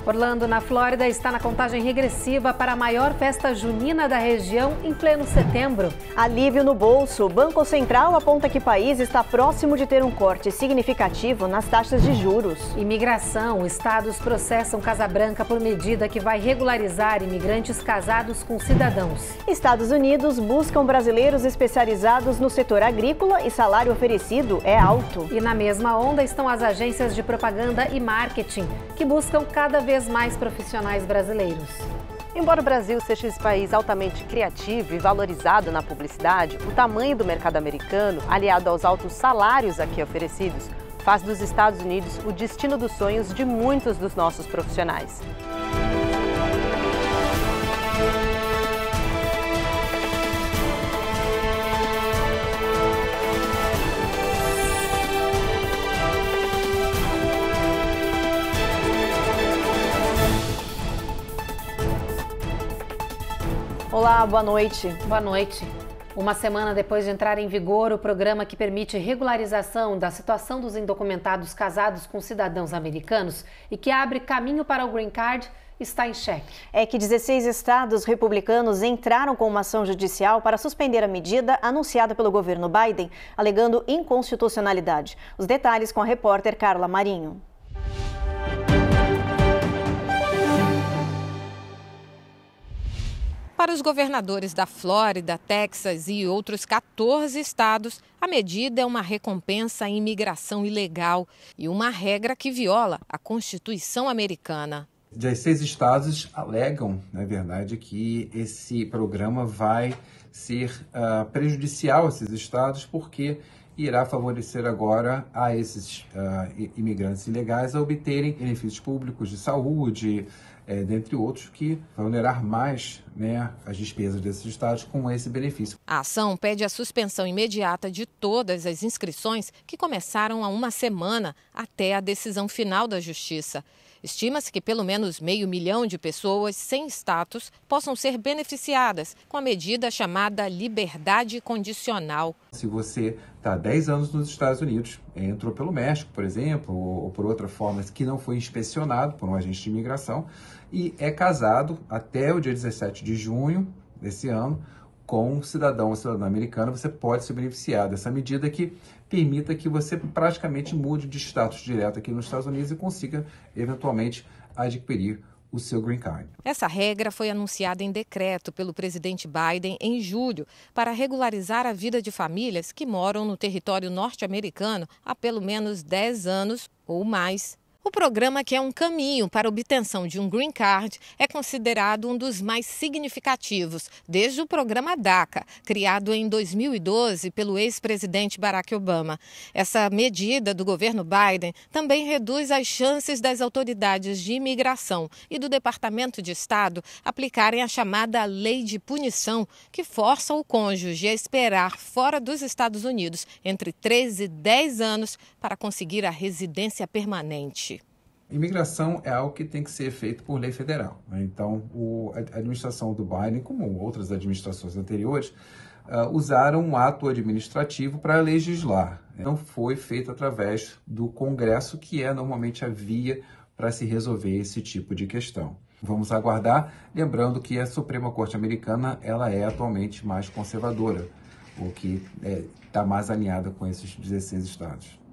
Orlando, na Flórida, está na contagem regressiva para a maior festa junina da região em pleno setembro. Alívio no bolso. O Banco Central aponta que o país está próximo de ter um corte significativo nas taxas de juros. Imigração. Estados processam Casa Branca por medida que vai regularizar imigrantes casados com cidadãos. Estados Unidos buscam brasileiros especializados no setor agrícola e salário oferecido é alto. E na mesma onda estão as agências de propaganda e marketing, que buscam cada vez mais profissionais brasileiros. Embora o Brasil seja esse país altamente criativo e valorizado na publicidade, o tamanho do mercado americano, aliado aos altos salários aqui oferecidos, faz dos Estados Unidos o destino dos sonhos de muitos dos nossos profissionais. Olá, boa noite. Boa noite. Uma semana depois de entrar em vigor o programa que permite regularização da situação dos indocumentados casados com cidadãos americanos e que abre caminho para o Green Card, está em xeque. É que 16 estados republicanos entraram com uma ação judicial para suspender a medida anunciada pelo governo Biden, alegando inconstitucionalidade. Os detalhes com a repórter Carla Marinho. Para os governadores da Flórida, Texas e outros 14 estados, a medida é uma recompensa à imigração ilegal e uma regra que viola a Constituição americana. 16 estados alegam, na verdade, que esse programa vai ser prejudicial a esses estados porque irá favorecer agora a esses imigrantes ilegais a obterem benefícios públicos de saúde, dentre outros, que vai onerar mais as despesas desses estados com esse benefício. A ação pede a suspensão imediata de todas as inscrições que começaram há uma semana até a decisão final da Justiça. Estima-se que pelo menos 500 mil de pessoas sem status possam ser beneficiadas com a medida chamada liberdade condicional. Se você está há 10 anos nos Estados Unidos, entrou pelo México, por exemplo, ou por outra forma que não foi inspecionado por um agente de imigração e é casado até o dia 17 de junho desse ano com um cidadão ou cidadã americana, você pode se beneficiar dessa medida que permita que você praticamente mude de status direto aqui nos Estados Unidos e consiga, eventualmente, adquirir o seu Green Card. Essa regra foi anunciada em decreto pelo presidente Biden em julho para regularizar a vida de famílias que moram no território norte-americano há pelo menos 10 anos ou mais. O programa, que é um caminho para a obtenção de um Green Card, é considerado um dos mais significativos desde o programa DACA, criado em 2012 pelo ex-presidente Barack Obama. Essa medida do governo Biden também reduz as chances das autoridades de imigração e do Departamento de Estado aplicarem a chamada lei de punição, que força o cônjuge a esperar fora dos Estados Unidos entre 3 e 10 anos para conseguir a residência permanente. Imigração é algo que tem que ser feito por lei federal. Então, a administração do Biden, como outras administrações anteriores, usaram um ato administrativo para legislar. Não foi feito através do Congresso, que é normalmente a via para se resolver esse tipo de questão. Vamos aguardar, lembrando que a Suprema Corte Americana ela é atualmente mais conservadora, o que está mais alinhada com esses 16 estados.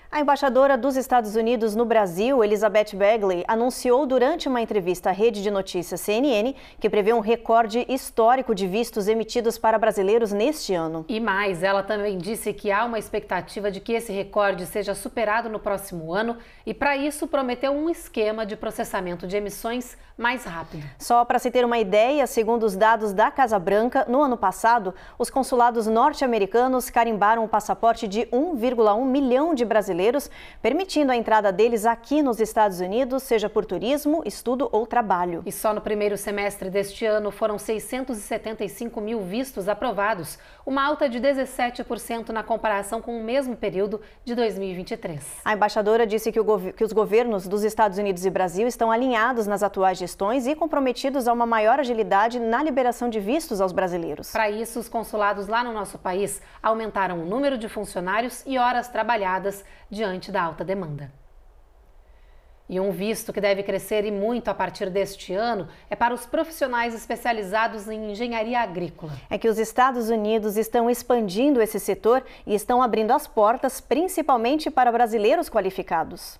A embaixadora dos Estados Unidos no Brasil, Elizabeth Begley, anunciou durante uma entrevista à rede de notícias CNN que prevê um recorde histórico de vistos emitidos para brasileiros neste ano. E mais, ela também disse que há uma expectativa de que esse recorde seja superado no próximo ano e, para isso, prometeu um esquema de processamento de emissões mais rápido. Só para se ter uma ideia, segundo os dados da Casa Branca, no ano passado, os consulados norte-americanos carimbaram o passaporte de 1,1 milhão de brasileiros, permitindo a entrada deles aqui nos Estados Unidos, seja por turismo, estudo ou trabalho. E só no primeiro semestre deste ano foram 675 mil vistos aprovados, uma alta de 17% na comparação com o mesmo período de 2023. A embaixadora disse que os governos dos Estados Unidos e Brasil estão alinhados nas atuais gestões e comprometidos a uma maior agilidade na liberação de vistos aos brasileiros. Para isso, os consulados lá no nosso país aumentaram o número de funcionários e horas trabalhadas diante da alta demanda. E um visto que deve crescer e muito a partir deste ano é para os profissionais especializados em engenharia agrícola. É que os Estados Unidos estão expandindo esse setor e estão abrindo as portas, principalmente para brasileiros qualificados.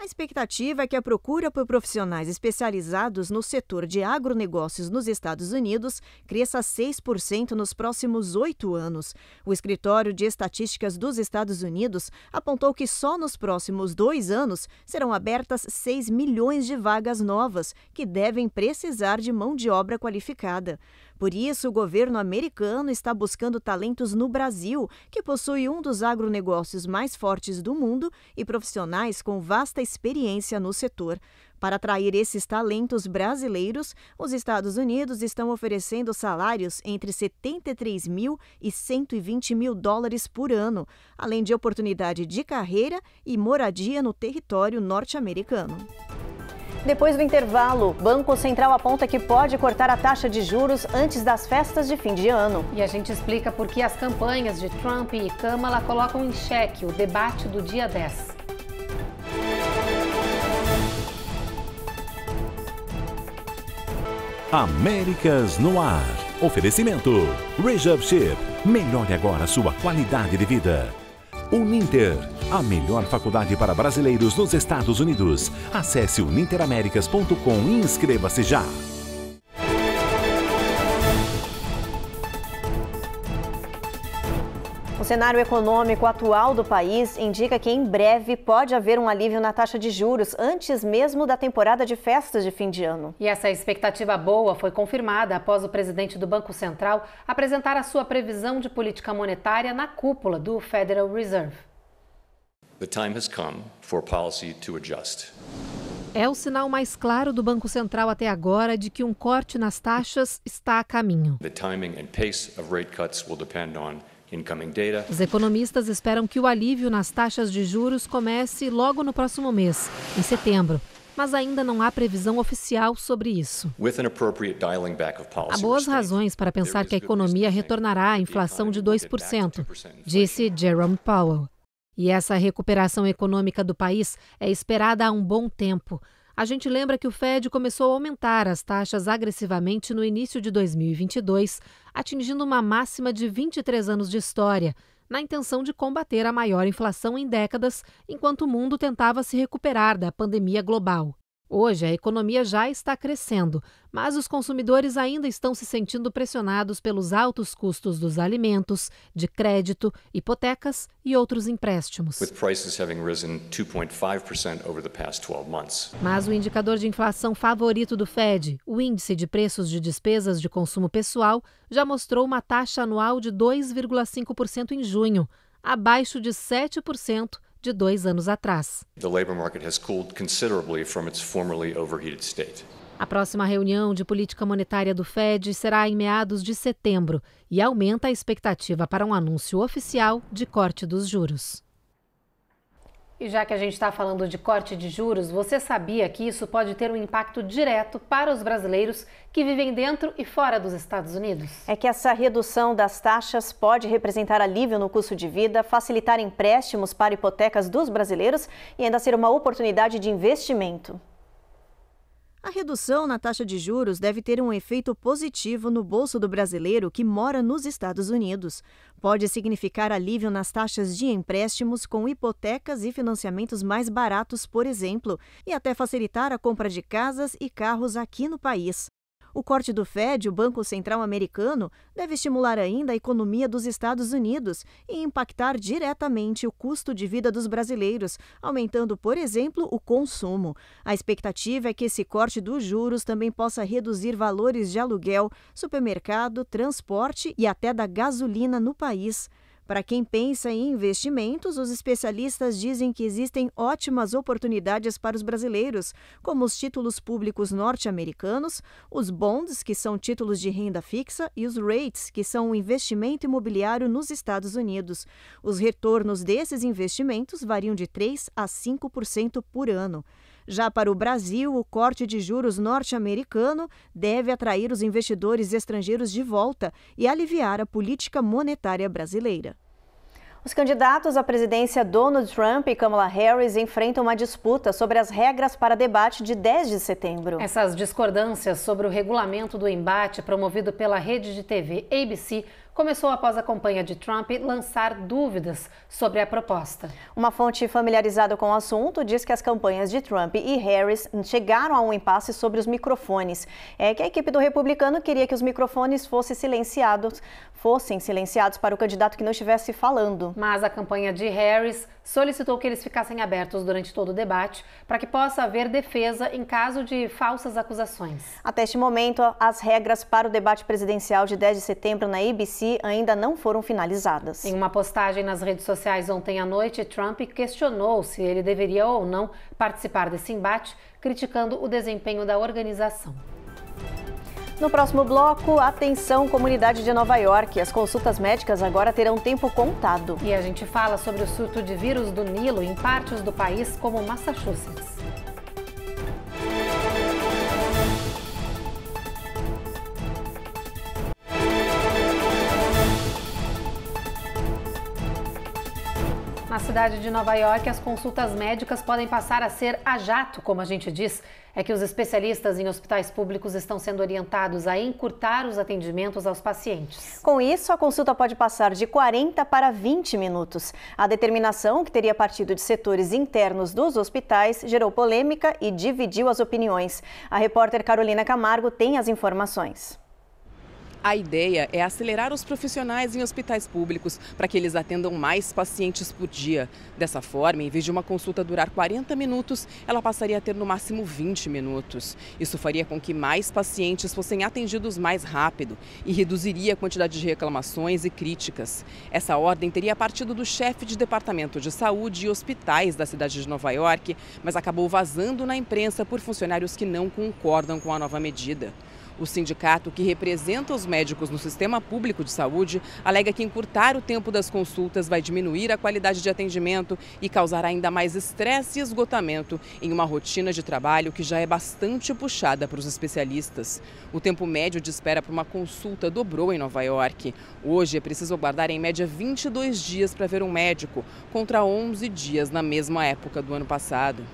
A expectativa é que a procura por profissionais especializados no setor de agronegócios nos Estados Unidos cresça 6% nos próximos 8 anos. O Escritório de Estatísticas dos Estados Unidos apontou que só nos próximos 2 anos serão abertas 6 milhões de vagas novas, que devem precisar de mão de obra qualificada. Por isso, o governo americano está buscando talentos no Brasil, que possui um dos agronegócios mais fortes do mundo e profissionais com vasta experiência no setor. Para atrair esses talentos brasileiros, os Estados Unidos estão oferecendo salários entre 73 mil e 120 mil dólares por ano, além de oportunidade de carreira e moradia no território norte-americano. Depois do intervalo, o Banco Central aponta que pode cortar a taxa de juros antes das festas de fim de ano. E a gente explica por que as campanhas de Trump e Kamala colocam em xeque o debate do dia 10. Américas no ar. Oferecimento. Rejab Chip. Melhore agora a sua qualidade de vida. Uninter, a melhor faculdade para brasileiros nos Estados Unidos. Acesse uninteramericas.com e inscreva-se já. O cenário econômico atual do país indica que em breve pode haver um alívio na taxa de juros, antes mesmo da temporada de festas de fim de ano. E essa expectativa boa foi confirmada após o presidente do Banco Central apresentar a sua previsão de política monetária na cúpula do Federal Reserve. The time has come for policy to adjust. É o sinal mais claro do Banco Central até agora de que um corte nas taxas está a caminho. The timing and pace of rate cuts will depend on incoming data. Os economistas esperam que o alívio nas taxas de juros comece logo no próximo mês, em setembro. Mas ainda não há previsão oficial sobre isso. Há boas razões para pensar que a economia retornará à inflação de 2%, disse Jerome Powell. E essa recuperação econômica do país é esperada há um bom tempo. A gente lembra que o Fed começou a aumentar as taxas agressivamente no início de 2022, atingindo uma máxima de 23 anos de história, na intenção de combater a maior inflação em décadas, enquanto o mundo tentava se recuperar da pandemia global. Hoje, a economia já está crescendo, mas os consumidores ainda estão se sentindo pressionados pelos altos custos dos alimentos, de crédito, hipotecas e outros empréstimos. Mas o indicador de inflação favorito do Fed, o Índice de Preços de Despesas de Consumo Pessoal, já mostrou uma taxa anual de 2,5% em junho, abaixo de 7% de 2 anos atrás. A próxima reunião de política monetária do Fed será em meados de setembro e aumenta a expectativa para um anúncio oficial de corte dos juros. E já que a gente está falando de corte de juros, você sabia que isso pode ter um impacto direto para os brasileiros que vivem dentro e fora dos Estados Unidos? É que essa redução das taxas pode representar alívio no custo de vida, facilitar empréstimos para hipotecas dos brasileiros e ainda ser uma oportunidade de investimento. A redução na taxa de juros deve ter um efeito positivo no bolso do brasileiro que mora nos Estados Unidos. Pode significar alívio nas taxas de empréstimos com hipotecas e financiamentos mais baratos, por exemplo, e até facilitar a compra de casas e carros aqui no país. O corte do Fed, o Banco Central americano, deve estimular ainda a economia dos Estados Unidos e impactar diretamente o custo de vida dos brasileiros, aumentando, por exemplo, o consumo. A expectativa é que esse corte dos juros também possa reduzir valores de aluguel, supermercado, transporte e até da gasolina no país. Para quem pensa em investimentos, os especialistas dizem que existem ótimas oportunidades para os brasileiros, como os títulos públicos norte-americanos, os bonds, que são títulos de renda fixa, e os REITs, que são o investimento imobiliário nos Estados Unidos. Os retornos desses investimentos variam de 3% a 5% por ano. Já para o Brasil, o corte de juros norte-americano deve atrair os investidores estrangeiros de volta e aliviar a política monetária brasileira. Os candidatos à presidência Donald Trump e Kamala Harris enfrentam uma disputa sobre as regras para debate de 10 de setembro. Essas discordâncias sobre o regulamento do embate promovido pela rede de TV ABC começou após a campanha de Trump lançar dúvidas sobre a proposta. Uma fonte familiarizada com o assunto diz que as campanhas de Trump e Harris chegaram a um impasse sobre os microfones. É que a equipe do republicano queria que os microfones fossem silenciados para o candidato que não estivesse falando. Mas a campanha de Harris solicitou que eles ficassem abertos durante todo o debate para que possa haver defesa em caso de falsas acusações. Até este momento, as regras para o debate presidencial de 10 de setembro na ABC ainda não foram finalizadas. Em uma postagem nas redes sociais ontem à noite, Trump questionou se ele deveria ou não participar desse embate, criticando o desempenho da organização. No próximo bloco, atenção comunidade de Nova York. As consultas médicas agora terão tempo contado. E a gente fala sobre o surto de vírus do Nilo em partes do país como Massachusetts. Na cidade de Nova York, as consultas médicas podem passar a ser a jato, como a gente diz. É que os especialistas em hospitais públicos estão sendo orientados a encurtar os atendimentos aos pacientes. Com isso, a consulta pode passar de 40 para 20 minutos. A determinação, que teria partido de setores internos dos hospitais, gerou polêmica e dividiu as opiniões. A repórter Carolina Camargo tem as informações. A ideia é acelerar os profissionais em hospitais públicos para que eles atendam mais pacientes por dia. Dessa forma, em vez de uma consulta durar 40 minutos, ela passaria a ter no máximo 20 minutos. Isso faria com que mais pacientes fossem atendidos mais rápido e reduziria a quantidade de reclamações e críticas. Essa ordem teria partido do chefe de departamento de saúde e hospitais da cidade de Nova York, mas acabou vazando na imprensa por funcionários que não concordam com a nova medida. O sindicato, que representa os médicos no sistema público de saúde, alega que encurtar o tempo das consultas vai diminuir a qualidade de atendimento e causar ainda mais estresse e esgotamento em uma rotina de trabalho que já é bastante puxada para os especialistas. O tempo médio de espera para uma consulta dobrou em Nova York. Hoje é preciso aguardar em média 22 dias para ver um médico, contra 11 dias na mesma época do ano passado.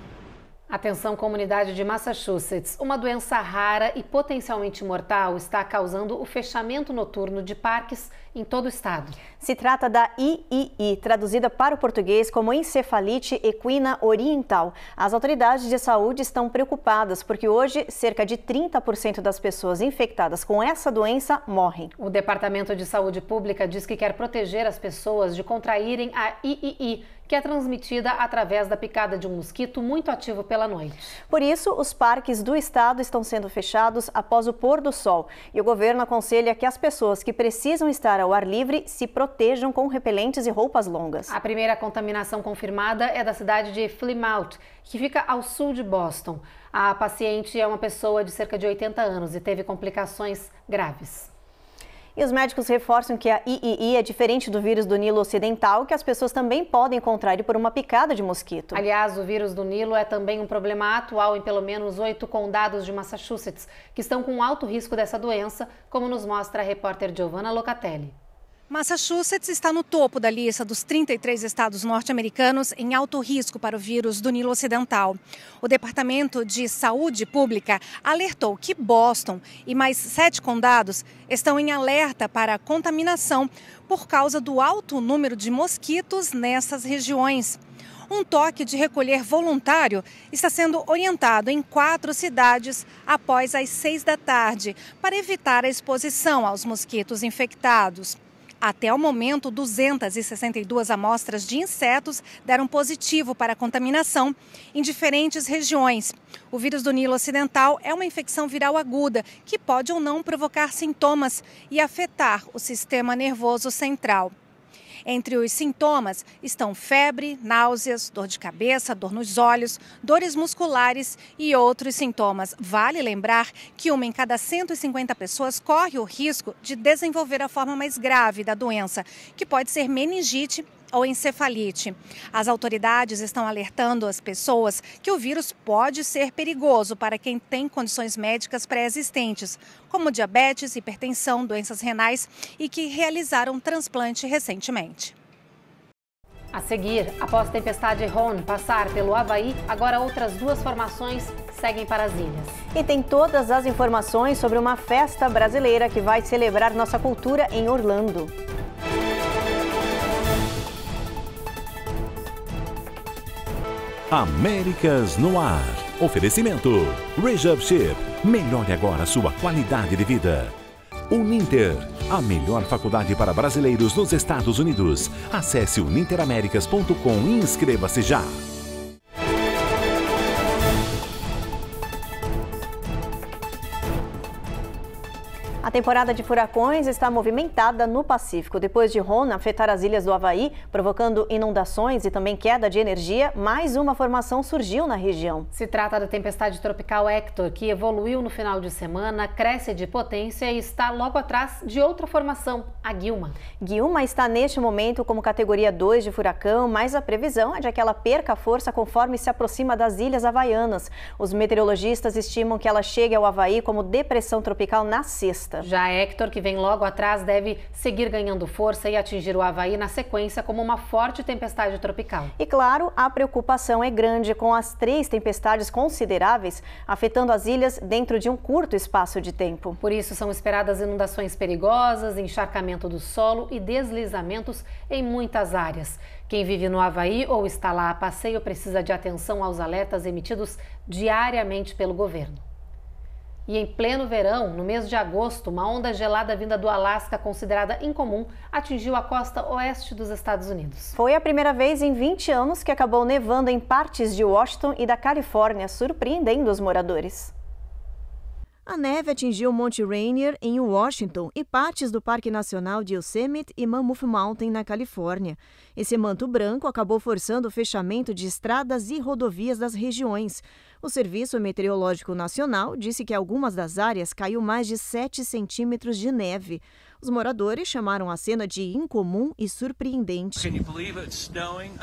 Atenção, comunidade de Massachusetts. Uma doença rara e potencialmente mortal está causando o fechamento noturno de parques em todo o estado. Se trata da III, traduzida para o português como encefalite equina oriental. As autoridades de saúde estão preocupadas porque hoje cerca de 30% das pessoas infectadas com essa doença morrem. O Departamento de Saúde Pública diz que quer proteger as pessoas de contraírem a III, que é transmitida através da picada de um mosquito muito ativo pela noite. Por isso, os parques do estado estão sendo fechados após o pôr do sol. E o governo aconselha que as pessoas que precisam estar ao ar livre se protejam com repelentes e roupas longas. A primeira contaminação confirmada é da cidade de Plymouth, que fica ao sul de Boston. A paciente é uma pessoa de cerca de 80 anos e teve complicações graves. E os médicos reforçam que a III é diferente do vírus do Nilo Ocidental, que as pessoas também podem contrair por uma picada de mosquito. Aliás, o vírus do Nilo é também um problema atual em pelo menos 8 condados de Massachusetts, que estão com alto risco dessa doença, como nos mostra a repórter Giovanna Locatelli. Massachusetts está no topo da lista dos 33 estados norte-americanos em alto risco para o vírus do Nilo Ocidental. O Departamento de Saúde Pública alertou que Boston e mais 7 condados estão em alerta para contaminação por causa do alto número de mosquitos nessas regiões. Um toque de recolher voluntário está sendo orientado em 4 cidades após as 6 da tarde para evitar a exposição aos mosquitos infectados. Até o momento, 262 amostras de insetos deram positivo para a contaminação em diferentes regiões. O vírus do Nilo Ocidental é uma infecção viral aguda que pode ou não provocar sintomas e afetar o sistema nervoso central. Entre os sintomas estão febre, náuseas, dor de cabeça, dor nos olhos, dores musculares e outros sintomas. Vale lembrar que 1 em cada 150 pessoas corre o risco de desenvolver a forma mais grave da doença, que pode ser meningite ou encefalite. As autoridades estão alertando as pessoas que o vírus pode ser perigoso para quem tem condições médicas pré-existentes, como diabetes, hipertensão, doenças renais e que realizaram transplante recentemente. A seguir, após a tempestade Ron passar pelo Havaí, agora outras 2 formações seguem para as ilhas. E tem todas as informações sobre uma festa brasileira que vai celebrar nossa cultura em Orlando. Américas no Ar. Oferecimento Rejab Ship. Melhore agora sua qualidade de vida. Uninter, a melhor faculdade para brasileiros nos Estados Unidos. Acesse uninteraméricas.com e inscreva-se já. A temporada de furacões está movimentada no Pacífico. Depois de Ron afetar as ilhas do Havaí, provocando inundações e também queda de energia, mais uma formação surgiu na região. Se trata da tempestade tropical Hector, que evoluiu no final de semana, cresce de potência e está logo atrás de outra formação, a Gilma. Gilma está neste momento como categoria 2 de furacão, mas a previsão é de que ela perca força conforme se aproxima das ilhas havaianas. Os meteorologistas estimam que ela chegue ao Havaí como depressão tropical na sexta. Já Hector, que vem logo atrás, deve seguir ganhando força e atingir o Havaí na sequência como uma forte tempestade tropical. E claro, a preocupação é grande com as 3 tempestades consideráveis afetando as ilhas dentro de um curto espaço de tempo. Por isso são esperadas inundações perigosas, encharcamento do solo e deslizamentos em muitas áreas. Quem vive no Havaí ou está lá a passeio precisa de atenção aos alertas emitidos diariamente pelo governo. E em pleno verão, no mês de agosto, uma onda gelada vinda do Alasca, considerada incomum, atingiu a costa oeste dos Estados Unidos. Foi a primeira vez em 20 anos que acabou nevando em partes de Washington e da Califórnia, surpreendendo os moradores. A neve atingiu Monte Rainier, em Washington, e partes do Parque Nacional de Yosemite e Mammoth Mountain, na Califórnia. Esse manto branco acabou forçando o fechamento de estradas e rodovias das regiões. O Serviço Meteorológico Nacional disse que em algumas das áreas caiu mais de 7 centímetros de neve. Os moradores chamaram a cena de incomum e surpreendente.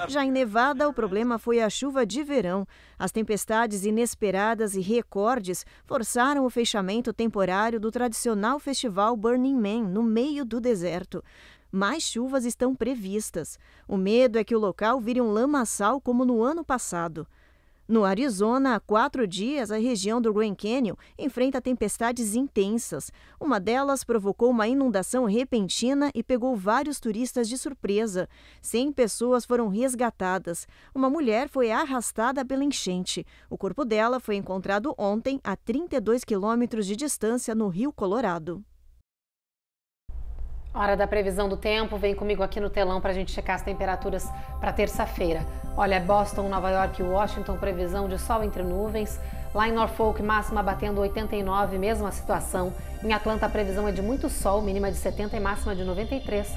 Já em Nevada, o problema foi a chuva de verão. As tempestades inesperadas e recordes forçaram o fechamento temporário do tradicional festival Burning Man, no meio do deserto. Mais chuvas estão previstas. O medo é que o local vire um lamaçal como no ano passado. No Arizona, há 4 dias, a região do Grand Canyon enfrenta tempestades intensas. Uma delas provocou uma inundação repentina e pegou vários turistas de surpresa. 100 pessoas foram resgatadas. Uma mulher foi arrastada pela enchente. O corpo dela foi encontrado ontem, a 32 quilômetros de distância, no Rio Colorado. Hora da previsão do tempo, vem comigo aqui no telão para a gente checar as temperaturas para terça-feira. Olha, Boston, Nova York e Washington, previsão de sol entre nuvens. Lá em Norfolk, máxima batendo 89, mesma situação. Em Atlanta, a previsão é de muito sol, mínima de 70 e máxima de 93.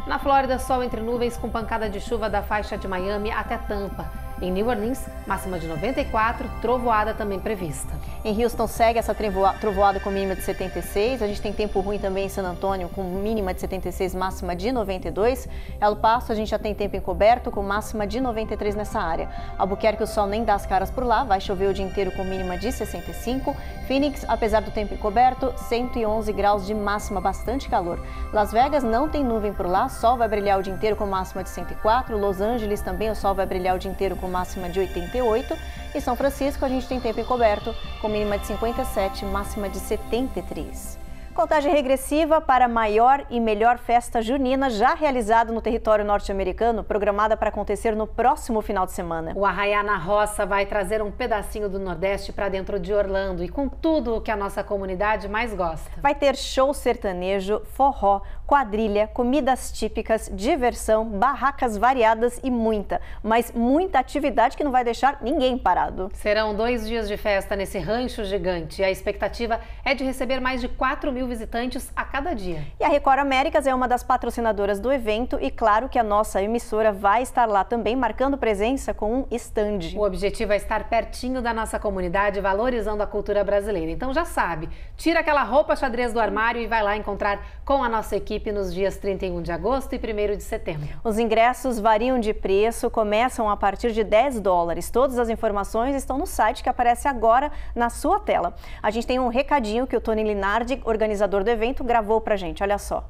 Na Flórida, sol entre nuvens com pancada de chuva da faixa de Miami até Tampa. Em New Orleans, máxima de 94, trovoada também prevista. Em Houston segue essa trovoada com mínima de 76. A gente tem tempo ruim também em San Antônio com mínima de 76, máxima de 92. El Paso a gente já tem tempo encoberto com máxima de 93 nessa área. Albuquerque o sol nem dá as caras por lá, vai chover o dia inteiro com mínima de 65. Phoenix, apesar do tempo encoberto, 111 graus de máxima, bastante calor. Las Vegas não tem nuvem por lá, sol vai brilhar o dia inteiro com máxima de 104. Los Angeles também o sol vai brilhar o dia inteiro com máxima de 88. E São Francisco a gente tem tempo encoberto com mínima de 57, máxima de 73. Contagem regressiva para a maior e melhor festa junina já realizada no território norte-americano, programada para acontecer no próximo final de semana. O Arraiá na Roça vai trazer um pedacinho do Nordeste para dentro de Orlando e com tudo o que a nossa comunidade mais gosta. Vai ter show sertanejo, forró, quadrilha, comidas típicas, diversão, barracas variadas e muita atividade que não vai deixar ninguém parado. Serão 2 dias de festa nesse rancho gigante e a expectativa é de receber mais de 4.000 visitantes a cada dia. E a Record Américas é uma das patrocinadoras do evento e claro que a nossa emissora vai estar lá também, marcando presença com um stand. O objetivo é estar pertinho da nossa comunidade, valorizando a cultura brasileira. Então já sabe, tira aquela roupa xadrez do armário e vai lá encontrar com a nossa equipe nos dias 31 de agosto e 1º de setembro. Os ingressos variam de preço, começam a partir de $10. Todas as informações estão no site que aparece agora na sua tela. A gente tem um recadinho que o Tony Linardi, organizador do evento, gravou pra gente, olha só.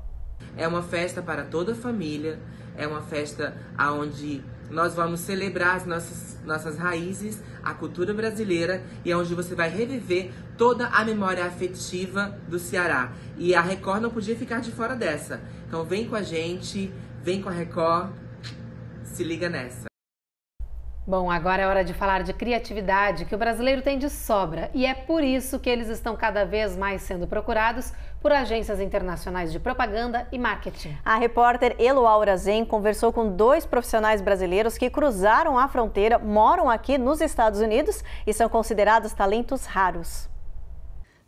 É uma festa para toda a família, é uma festa onde nós vamos celebrar as nossas raízes, a cultura brasileira, e é onde você vai reviver toda a memória afetiva do Ceará. E a Record não podia ficar de fora dessa. Então vem com a gente, vem com a Record, se liga nessa. Bom, agora é hora de falar de criatividade, que o brasileiro tem de sobra, e é por isso que eles estão cada vez mais sendo procurados por agências internacionais de propaganda e marketing. A repórter Eloá Zen conversou com 2 profissionais brasileiros que cruzaram a fronteira, moram aqui nos Estados Unidos e são considerados talentos raros.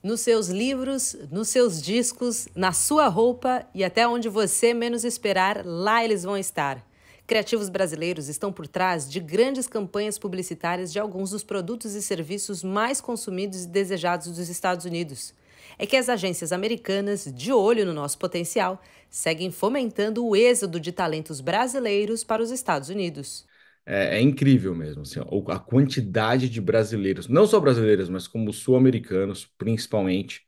Nos seus livros, nos seus discos, na sua roupa e até onde você menos esperar, lá eles vão estar. Criativos brasileiros estão por trás de grandes campanhas publicitárias de alguns dos produtos e serviços mais consumidos e desejados dos Estados Unidos. É que as agências americanas, de olho no nosso potencial, seguem fomentando o êxodo de talentos brasileiros para os Estados Unidos. É incrível mesmo, assim, ó, a quantidade de brasileiros, não só brasileiros, mas como sul-americanos, principalmente,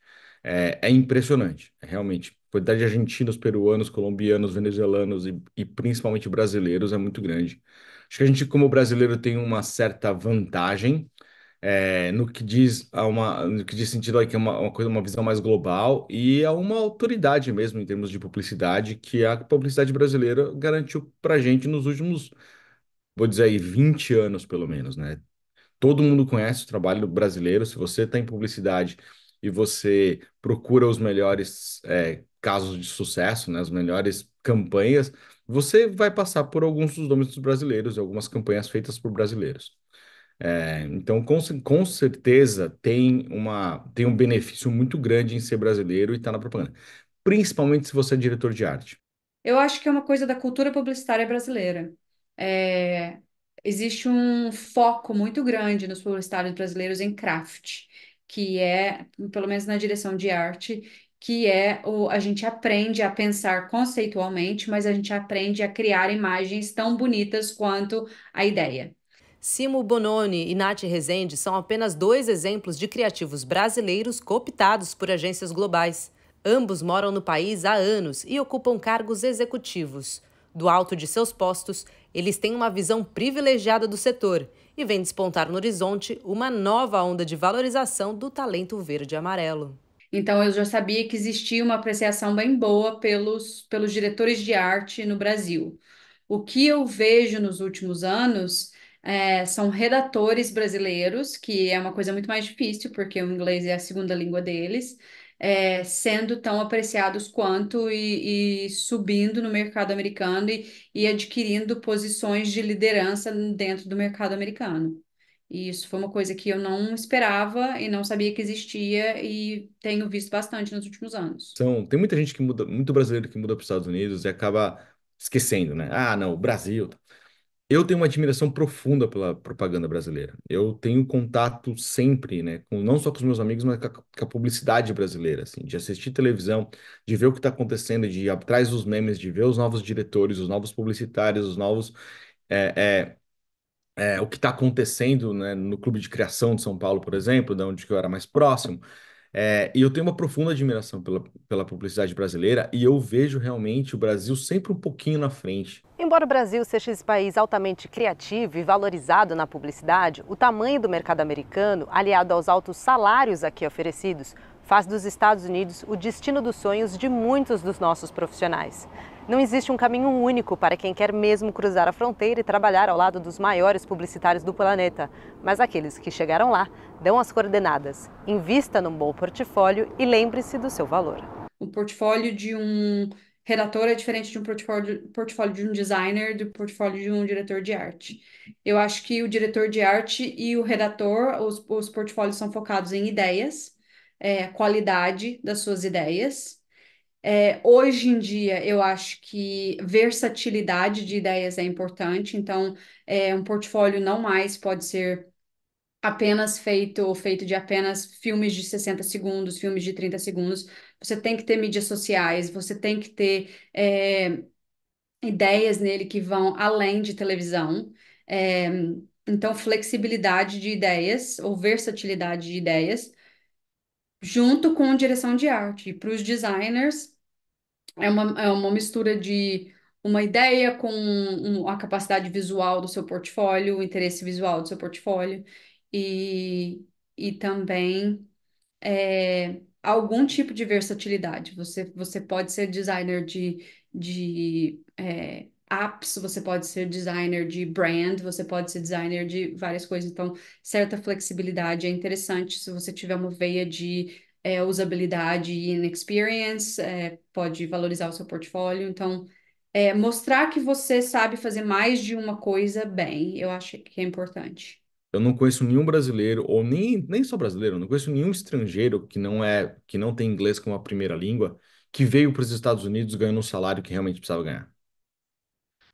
é impressionante, realmente. A quantidade de argentinos, peruanos, colombianos, venezuelanos e principalmente brasileiros é muito grande. Acho que a gente, como brasileiro, tem uma certa vantagem no que diz sentido aí, que é uma coisa, uma visão mais global e é uma autoridade mesmo em termos de publicidade que a publicidade brasileira garantiu para a gente nos últimos, vou dizer aí, 20 anos pelo menos, né? Todo mundo conhece o trabalho brasileiro. Se você está em publicidade e você procura os melhores casos de sucesso, né, as melhores campanhas, você vai passar por alguns dos nomes dos brasileiros e algumas campanhas feitas por brasileiros. Então, com certeza, tem um benefício muito grande em ser brasileiro e estar na propaganda, principalmente se você é diretor de arte. Eu acho que é uma coisa da cultura publicitária brasileira. É, existe um foco muito grande nos publicitários brasileiros em craft, que é, pelo menos na direção de arte, que é a gente aprende a pensar conceitualmente, mas a gente aprende a criar imagens tão bonitas quanto a ideia. Simo Bononi e Nath Rezende são apenas 2 exemplos de criativos brasileiros cooptados por agências globais. Ambos moram no país há anos e ocupam cargos executivos. Do alto de seus postos, eles têm uma visão privilegiada do setor e vêm despontar no horizonte uma nova onda de valorização do talento verde e amarelo. Então, eu já sabia que existia uma apreciação bem boa pelos diretores de arte no Brasil. O que eu vejo nos últimos anos são redatores brasileiros, que é uma coisa muito mais difícil, porque o inglês é a segunda língua deles, sendo tão apreciados quanto e subindo no mercado americano e adquirindo posições de liderança dentro do mercado americano. E isso foi uma coisa que eu não esperava e não sabia que existia e tenho visto bastante nos últimos anos. Tem muita gente que muda, muito brasileiro que muda para os Estados Unidos e acaba esquecendo, né? Ah, não, o Brasil. Eu tenho uma admiração profunda pela propaganda brasileira. Eu tenho contato sempre, né, não só com os meus amigos, mas com a publicidade brasileira, assim, de assistir televisão, de ver o que está acontecendo, de ir atrás dos memes, de ver os novos diretores, os novos publicitários, os novos o que está acontecendo, né, no Clube de Criação de São Paulo, por exemplo, da onde que eu era mais próximo. E eu tenho uma profunda admiração pela publicidade brasileira e eu vejo realmente o Brasil sempre um pouquinho na frente. Embora o Brasil seja esse país altamente criativo e valorizado na publicidade, o tamanho do mercado americano, aliado aos altos salários aqui oferecidos, faz dos Estados Unidos o destino dos sonhos de muitos dos nossos profissionais. Não existe um caminho único para quem quer mesmo cruzar a fronteira e trabalhar ao lado dos maiores publicitários do planeta, mas aqueles que chegaram lá dão as coordenadas. Invista num bom portfólio e lembre-se do seu valor. O portfólio de um redator é diferente de um portfólio de um designer, do portfólio de um diretor de arte. Eu acho que o diretor de arte e o redator, os portfólios são focados em ideias, qualidade das suas ideias. Hoje em dia, eu acho que versatilidade de ideias é importante, então um portfólio não mais pode ser apenas feito de apenas filmes de 60 segundos, filmes de 30 segundos. Você tem que ter mídias sociais, você tem que ter ideias nele que vão além de televisão. Então, flexibilidade de ideias ou versatilidade de ideias, junto com direção de arte. Para os designers, é uma mistura de uma ideia com a capacidade visual do seu portfólio, o interesse visual do seu portfólio e também algum tipo de versatilidade. Você pode ser designer de apps, você pode ser designer de brand, você pode ser designer de várias coisas. Então, certa flexibilidade é interessante se você tiver uma veia de usabilidade e experience, pode valorizar o seu portfólio. Então, mostrar que você sabe fazer mais de uma coisa bem, eu acho que é importante. Eu não conheço nenhum brasileiro, ou nem só brasileiro, eu não conheço nenhum estrangeiro que não tem inglês como a primeira língua, que veio para os Estados Unidos ganhando um salário que realmente precisava ganhar,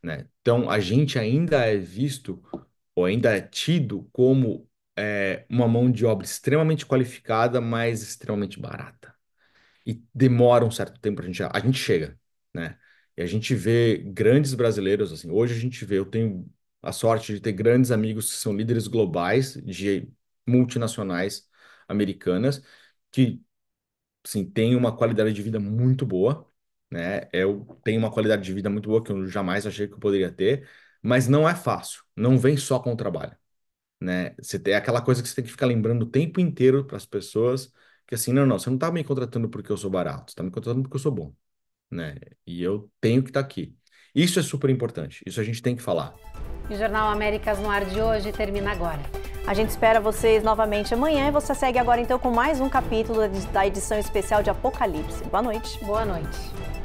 né? Então, a gente ainda é visto, ou ainda é tido como uma mão de obra extremamente qualificada, mas extremamente barata. E demora um certo tempo a gente chega, né? E a gente vê grandes brasileiros, assim, hoje a gente vê, eu tenho a sorte de ter grandes amigos que são líderes globais de multinacionais americanas que, assim, têm uma qualidade de vida muito boa, né? Eu tenho uma qualidade de vida muito boa que eu jamais achei que eu poderia ter, mas não é fácil, não vem só com o trabalho, né? Você tem aquela coisa que você tem que ficar lembrando o tempo inteiro para as pessoas que assim, não, você não está me contratando porque eu sou barato, você está me contratando porque eu sou bom, né? E eu tenho que estar aqui. Isso é super importante, isso a gente tem que falar. E o Jornal Américas no Ar de hoje termina agora. A gente espera vocês novamente amanhã e você segue agora então com mais um capítulo da edição especial de Apocalipse. Boa noite. Boa noite.